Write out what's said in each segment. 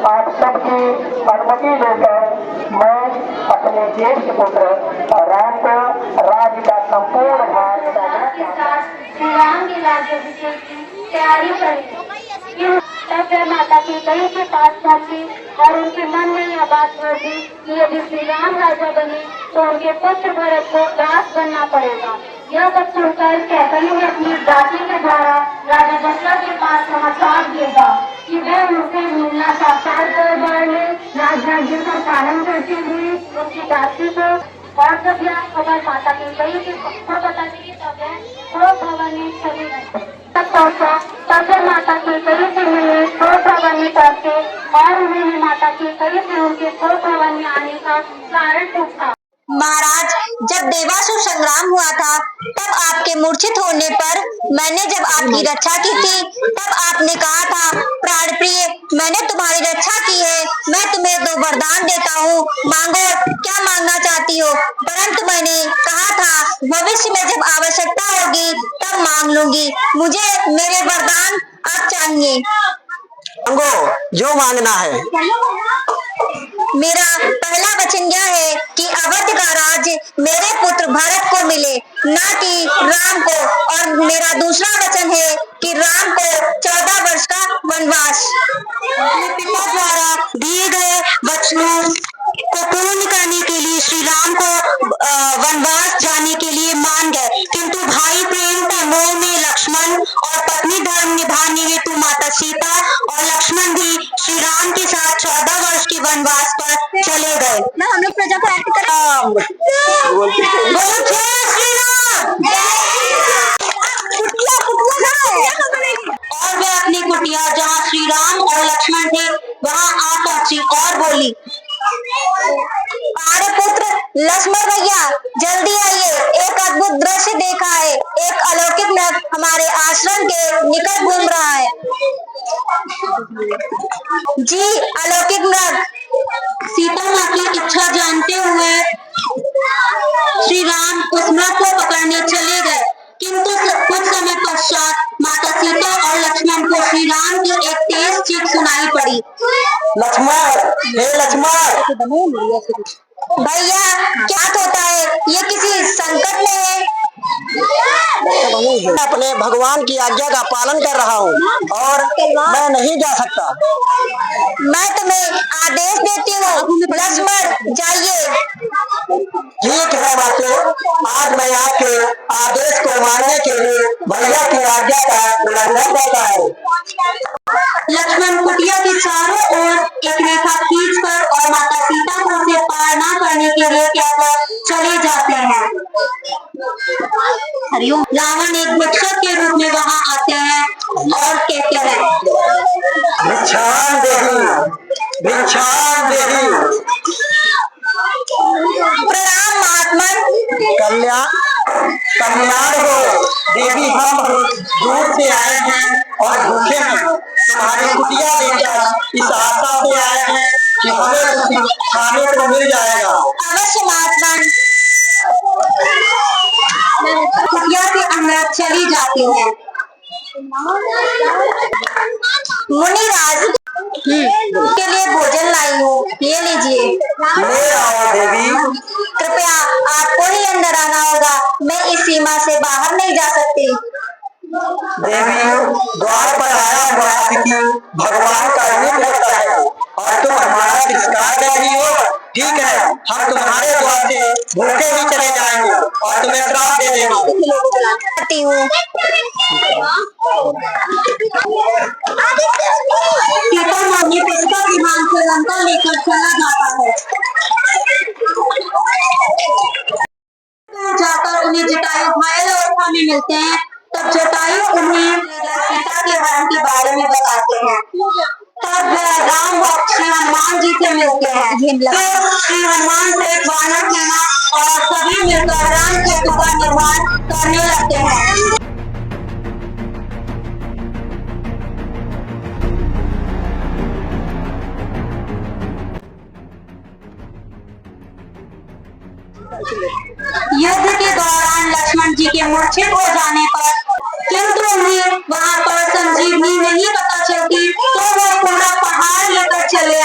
आप सबकी अनुमति लेकर मैं अपने ज्येष्ठ पुत्र राम को राज्य का संपूर्ण भार के साथ श्री राम के राज्याभिषेक की तैयारी करेंगे। तब वह माता की गई के पास पहुंची और उनके मन में यह बात बढ़ी कि यदि श्री राम राजा बने तो उनके पुत्र भरत को दास बनना पड़ेगा। यह सब सुनकर कैकई ने अपनी दासी के द्वारा राजा दशरथ के पास समाचार भेजा कि वह उनसे मिलना चाहता दरबार में राजराज्य का पालन करते हुए उनकी दासी को। और जब यह खबर माता की गई के पक्का पता चली तब वह भवन में चली गई। तब पहुंचा तब वह माता की गई से मिले भवन में पहुंचे और उन्होंने माता की गई से उनके भवन में आने का कारण पूछा। महाराज, जब देवासुर संग्राम हुआ था तब आपके मूर्छित होने पर मैंने जब आपकी रक्षा की थी तब आपने कहा था, प्राण प्रिय, मैंने तुम्हारी रक्षा की है, मैं तुम्हें 2 वरदान देता हूँ, मांगो, क्या मांगना चाहती हो। परंतु मैंने कहा था भविष्य में जब आवश्यकता होगी तब मांग लूंगी, मुझे मेरे वरदान अब चाहिए। मांगो, जो मांगना है। मेरा पहला वचन यह है कि अवध का राज्य मेरे पुत्र भरत को मिले, न कि राम को। और मेरा दूसरा वचन है कि राम को 14 वर्ष का वनवास। अपने पिता द्वारा दिए गए वचनों को पूर्ण करने के लिए श्री राम को वनवास जाने के लिए मान गए, किंतु भाई प्रेम का मोह में लक्ष्मण और पत्नी धर्म निभाने हेतु माता सीता और लक्ष्मण भी श्री राम के साथ 14 वर्ष के वनवास पर चले गए। ना हम लोग प्रजा को एक्ट करें। और वह अपनी कुटिया जहाँ श्री राम और लक्ष्मण थे वहाँ आ पहुंची और बोली, अरे पुत्र लक्ष्मण भैया, जल्दी आइए, एक अद्भुत दृश्य देखा है। एक अलौकिक नग हमारे आश्रम के निकट घूम रहा है। जी, अलौकिक नग। सीता माँ की इच्छा जानते हुए श्री राम उस नग को पकड़ने चले गए, किंतु कुछ समय पश्चात माता सीता और लक्ष्मण को श्री राम की एक तेज चीख सुनाई पड़ी। लक्ष्मण, हे लक्ष्मण। भैया क्या होता है, ये किसी संकट में है। मैं अपने भगवान की आज्ञा का पालन कर रहा हूँ और मैं नहीं जा सकता। मैं तुम्हें आदेश देती हूँ, लक्ष्मण जाइए। ठीक है बापू, आज मैं आपके आदेश को मानने के लिए भैया की आज्ञा का उल्लंघन करता है। लक्ष्मण कुटिया के चारों ओर एक रेखा खींचकर और माता सीता को उसे पार न करने के लिए कहकर चले जाते हैं। हरिओम। रावण एक भिक्षक के रूप में वहां आते हैं और कहते हैं, भिक्षान देही, भिक्षान देही। प्रणाम महात्मन। कल्याण हो देवी, हम दूर से आए हैं और भूखे हैं। तुम्हारी कुटिया देखकर इस आशा से आए हैं कि हमें कुछ खाने को मिल जाएगा। अवश्य महात्मन। कुटिया के अंदर चली जाती है। मुनिराज के लिए भोजन लाई हूँ, ये लीजिए। ले आओ देवी। कृपया आपको ही अंदर आना होगा, मैं इस सीमा से बाहर नहीं जा सकती। देवी, द्वार पर आया हुआ अतिथि भगवान का रूप होता है और तुम हमारा तिरस्कार कर रही हो। ठीक है, हम तुम्हारे द्वार से भूखे ही चले जाएंगे और तुम्हें श्राप दे देंगे। हूँ। सीता माँ ने पिस्ता विमान से लंका लेकर चला जाता है। जाकर उन्हें जटायु घायल अवस्था में मिलते हैं, तब जटायु उन्हें सीता के हरण के बारे में बताते हैं। तब राम भक्त श्री हनुमान जी से मिलते हैं। तो श्री हनुमान से एक वानर सेना और सभी मिलकर राम सेतु का निर्माण करने लगते हैं। युद्ध के दौरान लक्ष्मण जी के मूर्छित हो जाने पर किंतु उन्हें वहां पर संजीवनी नहीं पता चलती, तो वो पूरा पहाड़ लेकर चले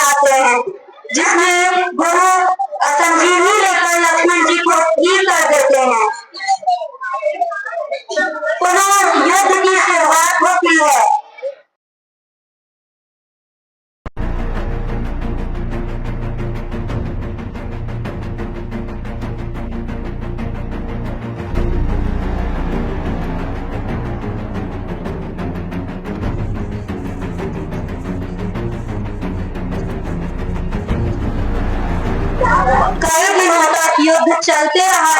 युद्ध चलते रहा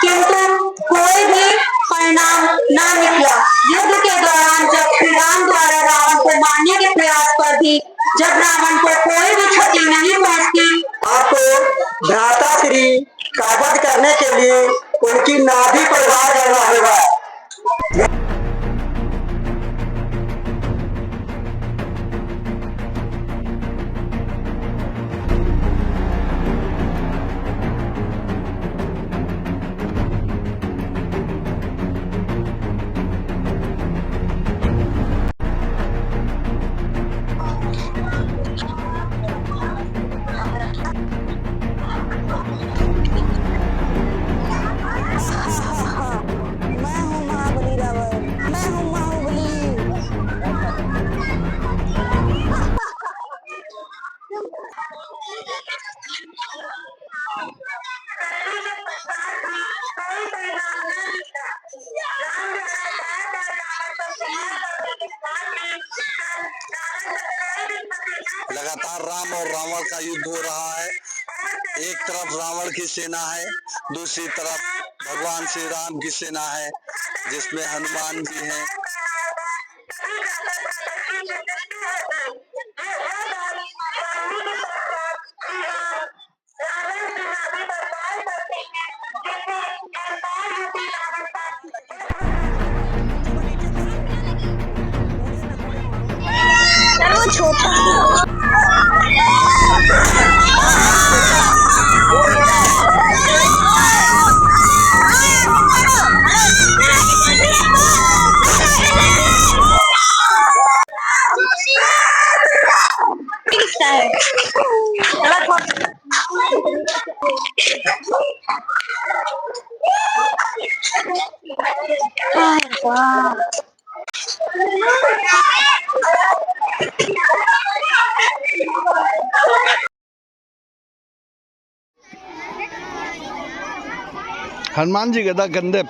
किंतु कोई भी परिणाम न निकला। युद्ध के दौरान जब श्री राम द्वारा रावण को मारने के प्रयास पर भी जब रावण को कोई भी क्षति नहीं पहुंचती, आपको भ्राता श्री का वध करने के लिए उनकी नाभि पर वार करना होगा। मैं हूँ महाबली रावण, मैं हूँ बाहुबली। लगातार राम और रावण का युद्ध हो रहा है। एक तरफ रावण की सेना है, दूसरी तरफ भगवान श्री राम की सेना है, जिसमें हनुमान जी हैं। हनुमान जी गदा कंधे